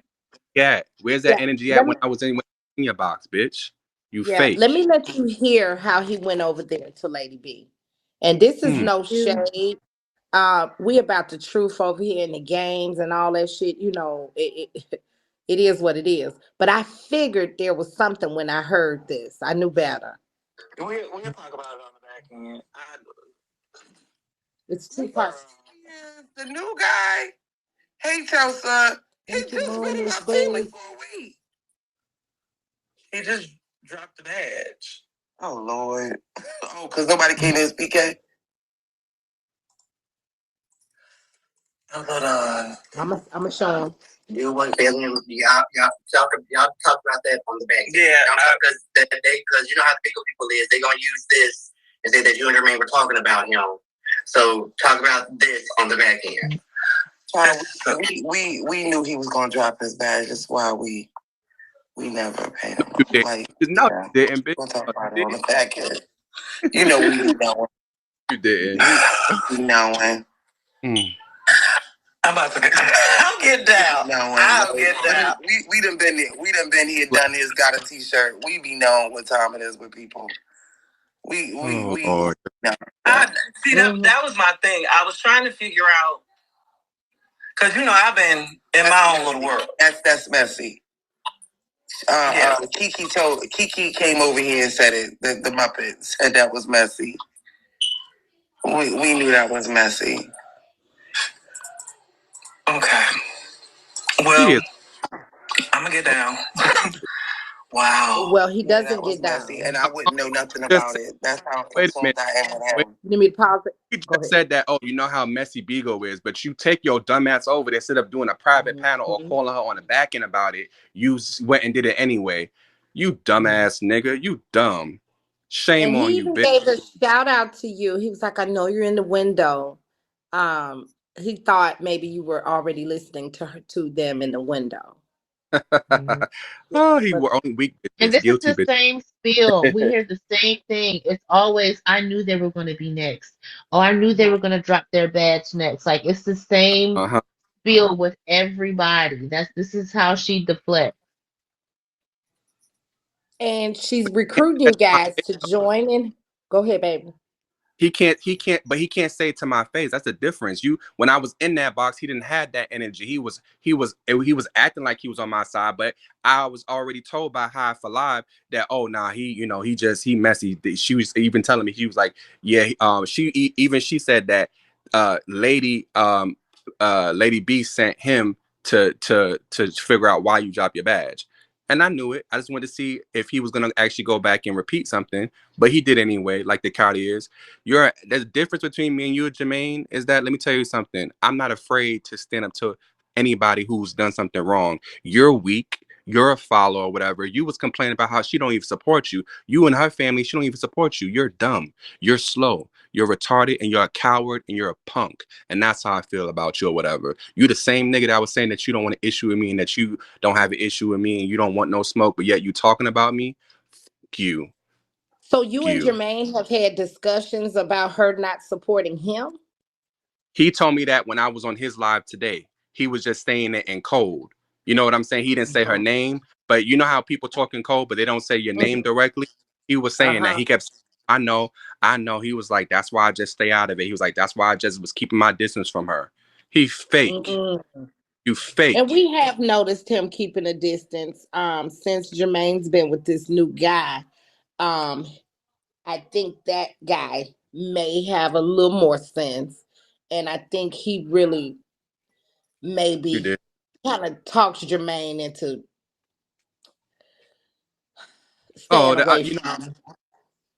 Yeah. Where's that energy at when I was in your box, bitch? You fake. Let me let you hear how he went over there to Lady B. And this is no shade. We about the truth over here in the games and all that shit. You know, it is what it is. But I figured there was something when I heard this. I knew better. We'll talk about it on the back end. It's too parts. The new guy, hey Chelsea, he just been in my family for a week. He just dropped the badge. Oh Lord. Oh, because nobody came in BK. Hold on. I'm gonna show him. You want family? Y'all talk about that on the back. Yeah, because you know how the bigger people is. They gonna use this and say that you and Jermaine were talking about him. So talk about this on the back end. We knew he was gonna drop his badge. That's why we never paid him. Like no, you didn't. Bitch. We'll talk about it on the back end. You know we know. You didn't. We knowing. I'm about to get. I'll get down. I'll get down. We done been there. We done been here, done this, got a T-shirt. We be knowing what time it is with people. We. No. See that was my thing. I was trying to figure out because I've been in my own little world. That's messy. Kiki came over here and said it. The Muppet said that was messy. We knew that was messy. Okay. Well, I'm gonna get down. Wow. Well, he doesn't get down. Messy, and I wouldn't know nothing about it. That's how consumed I am with him. Let me pause it. You just said that, you know how messy Bigo is, but you take your dumb ass over there instead of doing a private panel or calling her on the back end about it. You went and did it anyway. You dumbass nigga. You dumb. Shame on you, bitch. He even gave a shout out to you. He was like, I know you're in the window. He thought maybe you were already listening to them in the window. Oh, he were only weak. And this guilty, is the same spiel. We hear the same thing. It's always, I knew they were going to be next. Oh, I knew they were going to drop their badge next. Like it's the same spiel with everybody. This is how she deflects. And she's recruiting you guys to join in. Go ahead, baby. He can't, but he can't say it to my face. That's the difference. When I was in that box, he didn't have that energy. He was acting like he was on my side, but I was already told by High for Live that, he messy. She was even telling me, she was like, yeah, she said that, Lady B sent him to figure out why you dropped your badge. And I knew it. I just wanted to see if he was going to actually go back and repeat something. But he did anyway, like the Cartiers. There's a difference between me and you, Jermaine, is that, let me tell you something. I'm not afraid to stand up to anybody who's done something wrong. You're weak. You're a follower or whatever. You was complaining about how she don't even support you. You and her family, she don't even support you. You're dumb. You're slow. You're retarded, and you're a coward, and you're a punk. And that's how I feel about you or whatever. You the same nigga that was saying that you don't want an issue with me and that you don't have an issue with me and you don't want no smoke, but yet you talking about me. Fuck you. So you and Jermaine have had discussions about her not supporting him? He told me that when I was on his live today. he was just saying it in code. You know what I'm saying? He didn't say her name, but you know how people talk in code, but they don't say your name directly. He was saying that. He kept, I know. He was like, that's why I just stay out of it. He was like, that's why I just was keeping my distance from her. He fake. You And fake. we have noticed him keeping a distance since Jermaine's been with this new guy. Um, I think that guy may have a little more sense. And I think he really You maybe did. kind of talks Jermaine into Oh, staying away you know. from.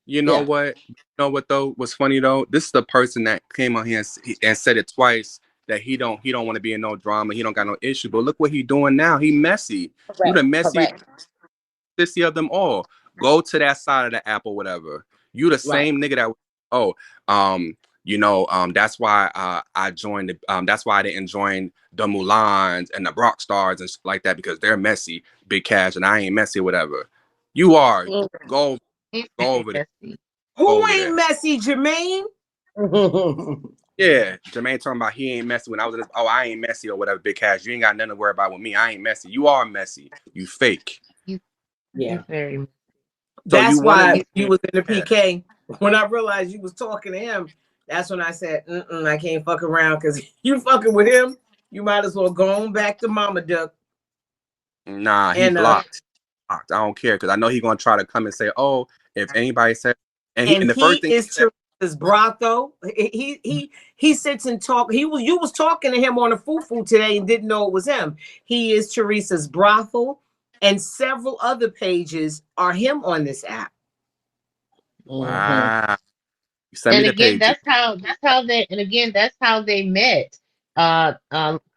You know Yeah. what? You know what though? What's funny though? This is the person that came on here and said it twice that he don't want to be in no drama. He don't got no issue. But look what he doing now. He messy. You the Correct. messy Correct. sissy of them all. Go to that side of the app or whatever. You the Right. same nigga that oh that's why I joined that's why I didn't join the Mulans and the Brock Stars and stuff like that because they're messy, Big Cash, and I ain't messy or whatever. You are. Go He's go very over there. messy. Go Who over ain't there. messy, Jermaine? Yeah, Jermaine talking about he ain't messy when I was in this. Oh, I ain't messy or whatever. Big Cash, you ain't got nothing to worry about with me. I ain't messy. You are messy. You fake. He's, Yeah. he's very messy. So you That's want to why be? you was in the Yeah. PK. When I realized you was talking to him, that's when I said, I can't fuck around because you fucking with him. You might as well go on back to Mama Duck. Nah, he And blocked. Blocked. I don't care because I know he gonna try to come and say, "Oh, if anybody said," and the he first thing he is said, Teresa's Brotho. He sits and talk. You was talking to him on the fufu today and didn't know it was him. He is Teresa's brothel, and several other pages are him on this app. "Wow, you send me And the again, pages." that's how they met.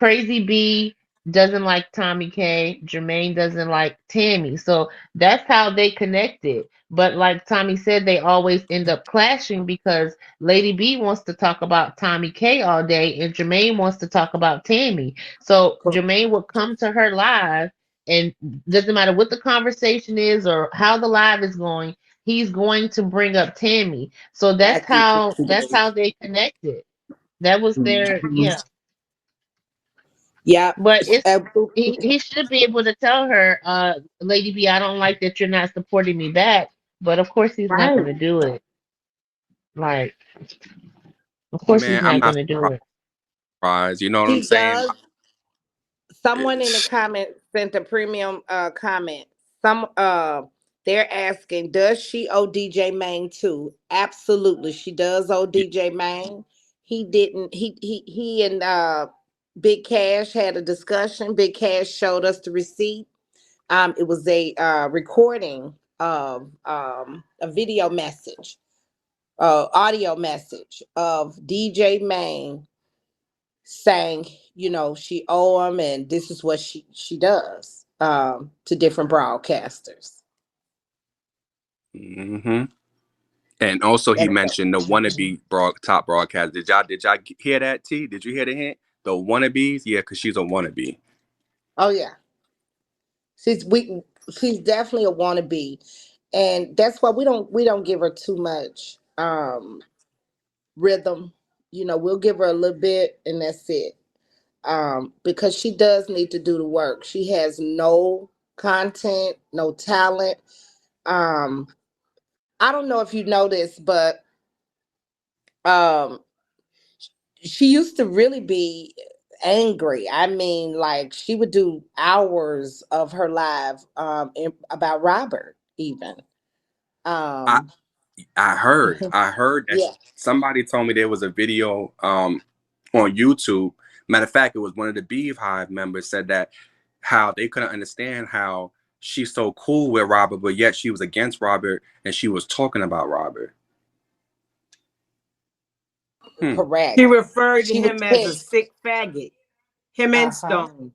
Crazy B doesn't like Tommy K. Jermaine doesn't like Tammy. So that's how they connected. But like Tommy said, they always end up clashing because Lady B wants to talk about Tommy K all day and Jermaine wants to talk about Tammy. So Jermaine would come to her live and doesn't matter what the conversation is or how the live is going, he's going to bring up Tammy. So that's how they connected. That was their yeah. Yeah. But he should be able to tell her, Lady B, I don't like that you're not supporting me back. But of course he's not Right. gonna do it. Like, of course he's Man, I'm not not gonna do it. surprised. You know what I'm He saying? does. Someone in the comment sent a premium comment. Some they're asking, does she owe DJ Main too? Absolutely, she does owe Yeah. DJ Main. He didn't. He and Big Cash had a discussion. Big Cash showed us the receipt. It was a recording of a video message, audio message of DJ Main saying, she owe him and this is what she does to different broadcasters. Mm-hmm. And also, he And mentioned the wannabe top broadcast. Did y'all hear that? T? Did you hear the hint? The wannabes? Yeah, because she's a wannabe. oh yeah, she's we she's definitely a wannabe, and that's why we don't give her too much rhythm. We'll give her a little bit, and that's it. Because she does need to do the work. She has no content, no talent. Um, I don't know if you know this, but um, she used to really be angry. I mean, like she would do hours of her live about Robert even. I Um, I heard that yeah. somebody told me there was a video on YouTube. Matter of fact, it was one of the Beehive members said that how they couldn't understand how she's so cool with Robert, but yet she was against Robert and she was talking about Robert. He Correct. referred to She was him as a pissed. sick faggot. Him and Uh-huh. Stone.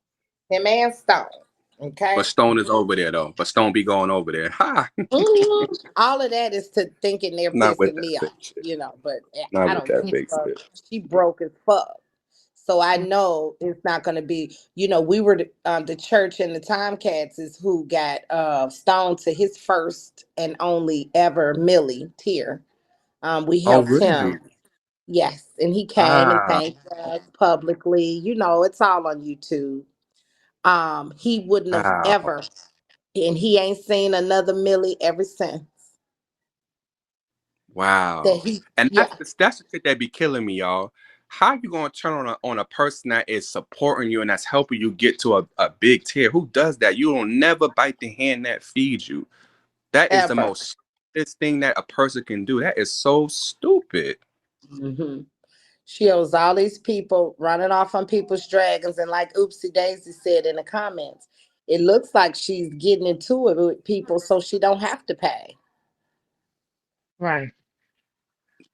Him and Stone. But Okay. Stone is over there though. But Stone be going over there. Ha! All of that is to thinking they're Not with pissing that me fake off, shit. but Not I with don't that give fake a shit. she broke as fuck. So I know it's not going to be, we were the church and the Time Cats is who got stoned to his first and only ever Millie tear. We Oh helped really? him. Yes, and he came and Wow. thanked us publicly. You know, it's all on YouTube. He wouldn't have Wow. ever, and he ain't seen another Millie ever since. That Wow. he, And yeah, that's the shit that be killing me, y'all. How you gonna turn on a person that is supporting you and that's helping you get to a big tier? Who does that? You will never bite the hand that feeds you. That is the ever. most stupidest thing that a person can do. That is so stupid. Hmm. She owes all these people running off on people's dragons, and like Oopsie Daisy said in the comments, it looks like she's getting into it with people so she don't have to pay. Right.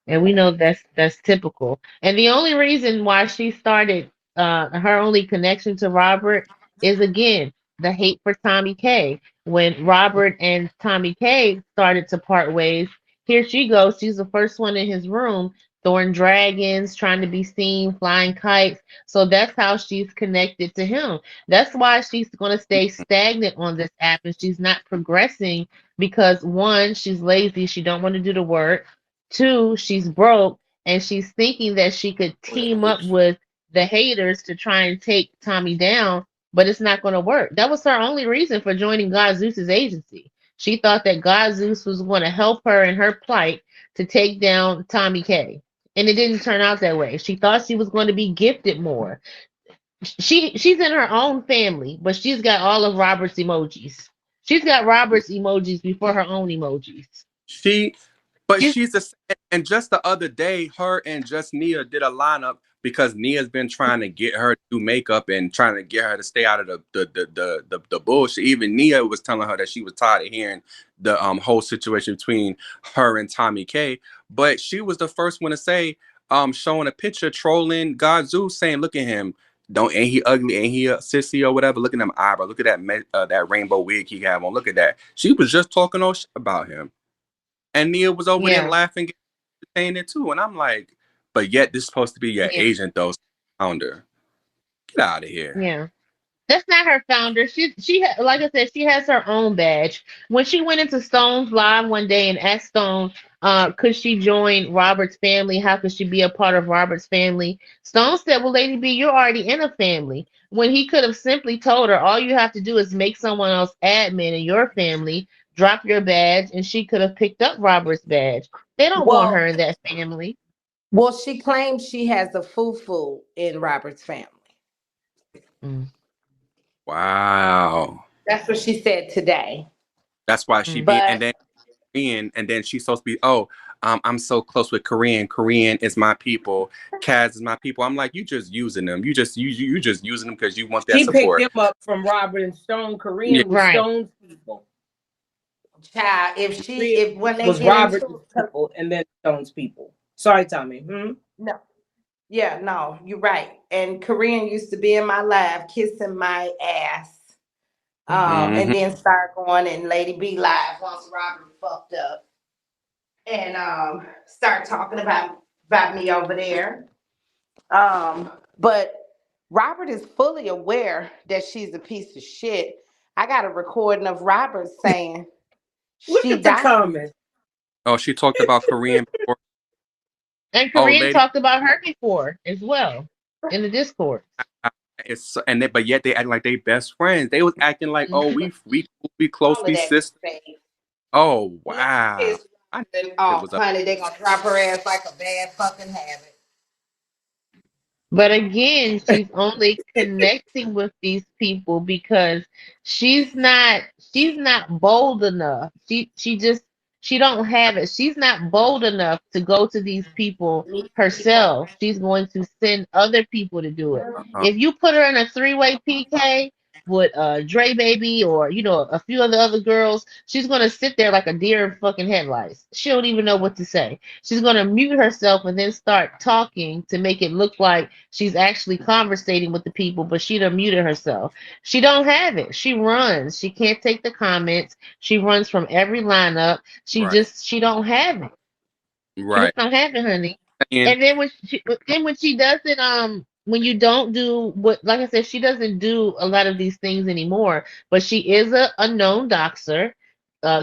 And we know that's typical. And the only reason why she started her only connection to Robert is again the hate for Tommy K. When Robert and Tommy K started to part ways, here she goes. She's the first one in his room throwing dragons, trying to be seen, flying kites. So that's how she's connected to him. That's why she's going to stay stagnant on this app and she's not progressing because one, she's lazy, she don't want to do the work. Two, she's broke and she's thinking that she could team up with the haters to try and take Tommy down, but it's not going to work. That was her only reason for joining God Zeus's agency. She thought that God Zeus was going to help her in her plight to take down Tommy K. And it didn't turn out that way. She thought she was going to be gifted more. She's in her own family, but she's got all of Robert's emojis. She's got Robert's emojis before her own emojis. She, but She's she's the and just the other day, her and just Nia did a lineup because Nia's been trying to get her to do makeup and trying to get her to stay out of the bullshit. Even Nia was telling her that she was tired of hearing the whole situation between her and Tommy K. But she was the first one to say, showing a picture trolling God Zeus, saying, "Look at him. Don't ain't he ugly? Ain't he a sissy or whatever? Look at them eyebrows. Look at that rainbow wig he have on. Look at that." She was just talking all shit about him. And Nia was over there yeah, laughing, saying it too. And I'm like, but yet this is supposed to be your yeah, agent, though, founder. Get out of here. yeah. That's not her founder. Like I said, she has her own badge. When she went into Stone's live one day and asked Stone, could she join Robert's family? How could she be a part of Robert's family? Stone said, "Well, Lady B, you're already in a family." When he could have simply told her, all you have to do is make someone else admin in your family, drop your badge, and she could have picked up Robert's badge. They don't want Well, her in that family. she claims she has a foo in Robert's family. Mm, Wow. That's what she said today. That's why she mm. be, But and then Korean, and then she's supposed to be, oh, I'm so close with Korean. Korean is my people. Kaz is my people. I'm like, you just using them. You just using them because you want that She picked support. him up from Robert and Stone. Yeah. Korean was Right. Stone's people. child, Korean if when they was get Robert's into it, people and then Stone's people. Sorry, Tommy. no, yeah, no, you're right. And Korean used to be in my live kissing my ass. Hmm. And Mm-hmm. then start going in Lady B live once Robert fucked up and start talking about me over there. But Robert is fully aware that she's a piece of shit. I got a recording of Robert saying Look she at the died. comments. Oh, she talked about Korean before. And Oh, Korean lady, talked about her before as well in the Discord. but yet they act like they best friends. They was acting like, oh, Mhm. we close, All of we that sisters. fake. Oh Once wow. it's I knew Robert, it oh was up. honey, they gonna drop her ass like a bad fucking habit. But again, she's only connecting with these people because she's not bold enough. She don't have it. She's not bold enough to go to these people herself. She's going to send other people to do it. Uh-huh. If you put her in a three-way PK with Dre Baby or a few of the other girls, she's gonna sit there like a deer in fucking headlights. She don't even know what to say. She's gonna mute herself and then start talking to make it look like she's actually conversating with the people, but she done muted herself. She don't have it. She runs. She can't take the comments. She runs from every lineup. Right. She don't have it. She Right. just don't have it, honey. And And then when she does it, when you don't do what, like I said, she doesn't do a lot of these things anymore. But she is a known doxer.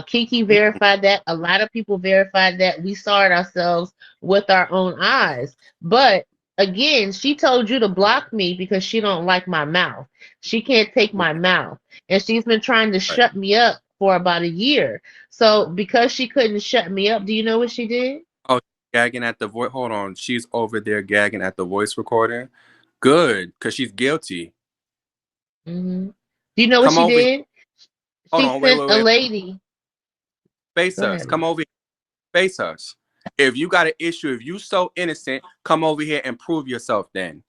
Kiki verified that. A lot of people verified that. We saw it ourselves with our own eyes. But again, she told you to block me because she don't like my mouth. She can't take my mouth. And she's been trying to Right. shut me up for about a year. So because she couldn't shut me up, do you know what she did? Oh, gagging at the voice. Hold on. She's over there gagging at the voice recording. Good, because she's guilty. Hmm. Do you know what Come she over here. did? Hold She on. Wait, sent wait, a wait. lady. Face Go us. ahead. Come over here. Face us. If you got an issue, if you so innocent, come over here and prove yourself then.